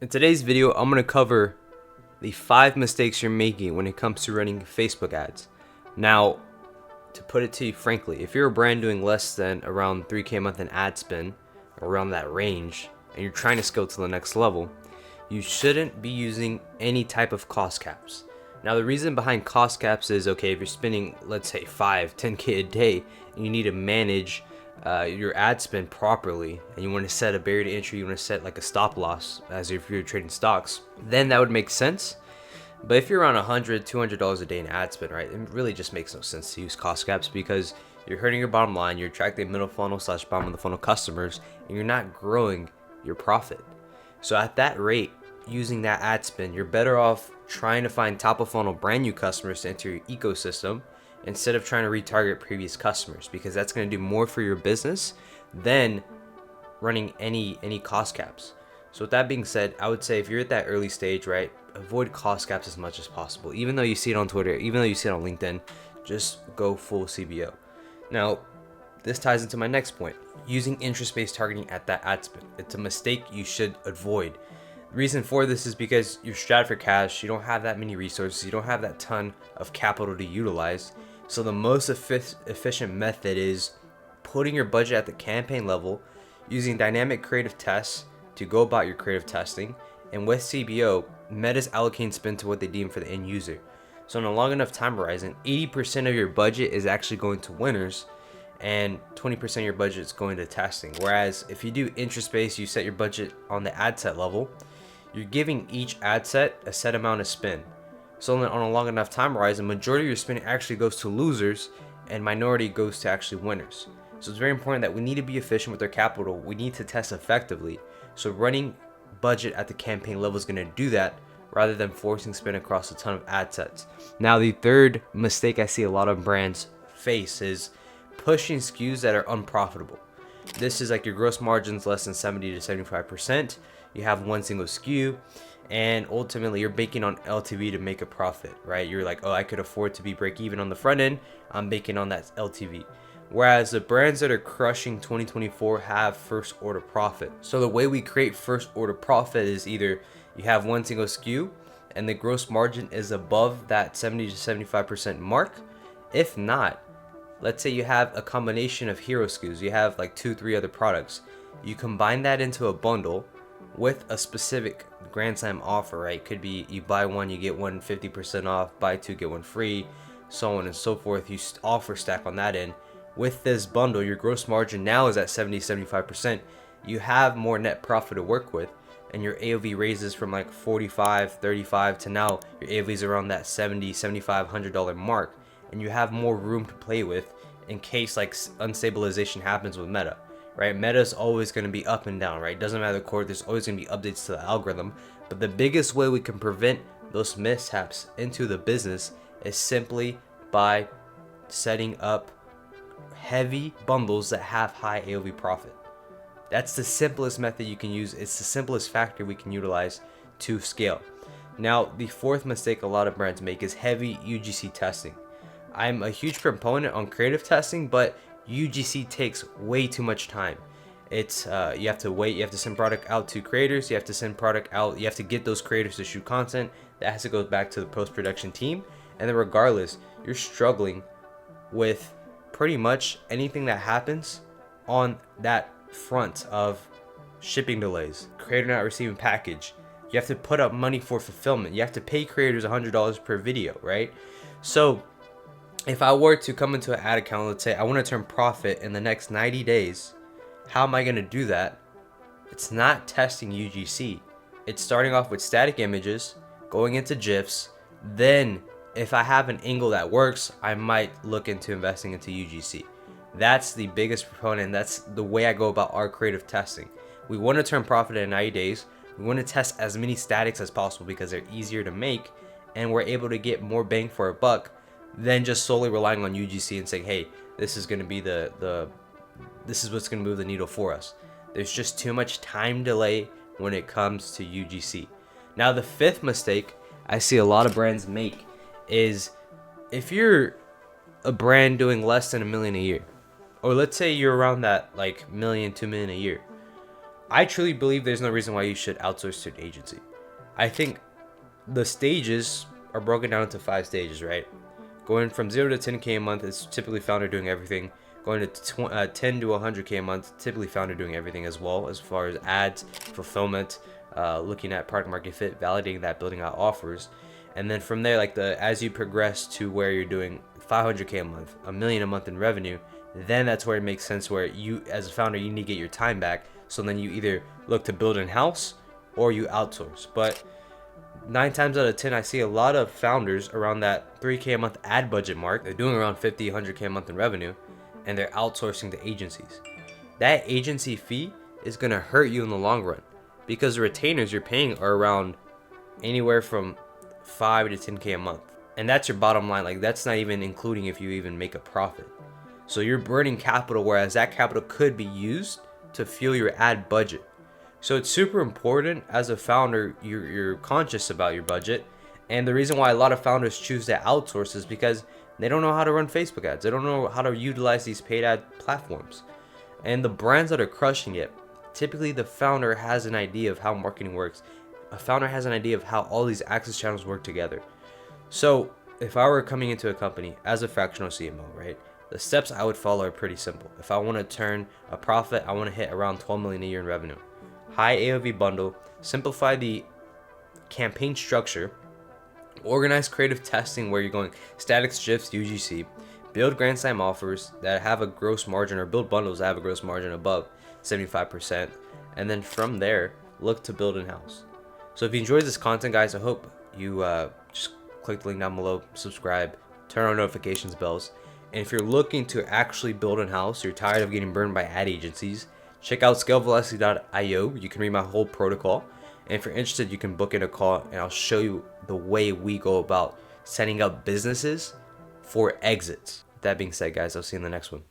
In today's video, I'm going to cover the 5 mistakes you're making when it comes to running Facebook ads. Now, to put it to you frankly, if you're a brand doing less than around 3K a month in ad spend, around that range, and you're trying to scale to the next level, you shouldn't be using any type of cost caps. Now, the reason behind cost caps is, okay, if you're spending, let's say 5, 10K a day, and you need to manage your ad spend properly, and you want to set a barrier to entry, you want to set like a stop loss as if you're trading stocks, then that would make sense. But if you're around $100, $200 a day in ad spend, right, it really just makes no sense to use cost caps because you're hurting your bottom line, you're attracting middle funnel / bottom of the funnel customers, and you're not growing your profit. So at that rate, using that ad spend, you're better off trying to find top of funnel brand new customers to enter your ecosystem instead of trying to retarget previous customers, because that's going to do more for your business than running any cost caps. So with that being said, I would say if you're at that early stage, right, avoid cost caps as much as possible. Even though you see it on Twitter, even though you see it on LinkedIn, just go full CBO. Now, this ties into my next point, using interest-based targeting at that ad spend. It's a mistake you should avoid. The reason for this is because you're strapped for cash, you don't have that many resources, you don't have that ton of capital to utilize. So the most efficient method is putting your budget at the campaign level, using dynamic creative tests to go about your creative testing, and with CBO, Meta's allocating spend to what they deem for the end user. So in a long enough time horizon, 80% of your budget is actually going to winners, and 20% of your budget is going to testing. Whereas if you do interest-based, you set your budget on the ad set level, you're giving each ad set a set amount of spend. So on a long enough time horizon, majority of your spending actually goes to losers and minority goes to actually winners. So it's very important that we need to be efficient with our capital. We need to test effectively. So running budget at the campaign level is going to do that rather than forcing spend across a ton of ad sets. Now, the third mistake I see a lot of brands face is pushing SKUs that are unprofitable. This is like your gross margins less than 70 to 75%. You have one single SKU, and ultimately you're baking on LTV to make a profit, right? You're like, oh, I could afford to be break even on the front end, I'm baking on that LTV. Whereas the brands that are crushing 2024 have first order profit. So the way we create first order profit is either you have one single SKU and the gross margin is above that 70 to 75% mark. If not, let's say you have a combination of hero SKUs, you have like 2-3 other products, you combine that into a bundle with a specific Grand Slam offer, right? Could be you buy one, you get one 50% off, buy two, get one free, so on and so forth. You offer stack on that end. With this bundle, your gross margin now is at 70-75%. You have more net profit to work with, and your AOV raises from like 45, 35 to now your AOV is around that 70, 75, $100 mark, and you have more room to play with in case like unstabilization happens with Meta. Right, Meta is always going to be up and down, right? Doesn't matter the core, there's always going to be updates to the algorithm. But the biggest way we can prevent those mishaps into the business is simply by setting up heavy bundles that have high AOV profit. That's the simplest method you can use. It's the simplest factor we can utilize to scale. Now, the fourth mistake a lot of brands make is heavy UGC testing. I'm a huge proponent on creative testing, but UGC takes way too much time. It's you have to wait, you have to send product out to creators, you have to send product out, you have to get those creators to shoot content. That has to go back to the post-production team. And then regardless, you're struggling with pretty much anything that happens on that front of shipping delays, creator not receiving package. You have to put up money for fulfillment. You have to pay creators $100 per video, right? So if I were to come into an ad account, let's say I want to turn profit in the next 90 days, how am I going to do that? It's not testing UGC. It's starting off with static images, going into GIFs. Then if I have an angle that works, I might look into investing into UGC. That's the biggest proponent. That's the way I go about our creative testing. We want to turn profit in 90 days. We want to test as many statics as possible because they're easier to make, and we're able to get more bang for our buck than just solely relying on UGC and saying, hey, this is going to be this is what's going to move the needle for us. There's just too much time delay when it comes to UGC. Now, the fifth mistake I see a lot of brands make is if you're a brand doing less than $1 million a year, or let's say you're around that like $1 million, $2 million a year, I truly believe there's no reason why you should outsource to an agency. I think the stages are broken down into 5 stages, right? Going from 0 to 10K a month is typically founder doing everything. Going to 10 to 100K a month, typically founder doing everything as well, as far as ads, fulfillment, looking at product market fit, validating that, building out offers. And then from there, like as you progress to where you're doing 500K a month, a million a month in revenue, then that's where it makes sense where you, as a founder, you need to get your time back. So then you either look to build in-house or you outsource. But 9 times out of 10, I see a lot of founders around that 3K a month ad budget mark. They're doing around 50, 100K a month in revenue, and they're outsourcing to agencies. That agency fee is going to hurt you in the long run because the retainers you're paying are around anywhere from 5 to 10K a month. And that's your bottom line. Like, that's not even including if you even make a profit. So you're burning capital, whereas that capital could be used to fuel your ad budget. So it's super important as a founder, you're conscious about your budget. And the reason why a lot of founders choose to outsource is because they don't know how to run Facebook ads. They don't know how to utilize these paid ad platforms. And the brands that are crushing it, typically the founder has an idea of how marketing works. A founder has an idea of how all these access channels work together. So if I were coming into a company as a fractional CMO, right, the steps I would follow are pretty simple. If I want to turn a profit, I want to hit around 12 million a year in revenue. High AOV bundle, simplify the campaign structure, organize creative testing where you're going static shifts, UGC, build Grand Slam offers that have a gross margin, or build bundles that have a gross margin above 75%. And then from there, look to build in-house. So if you enjoyed this content, guys, I hope you just click the link down below, subscribe, turn on notifications bells. And if you're looking to actually build in-house, you're tired of getting burned by ad agencies, check out scalevelocity.io. You can read my whole protocol. And if you're interested, you can book in a call and I'll show you the way we go about setting up businesses for exits. That being said, guys, I'll see you in the next one.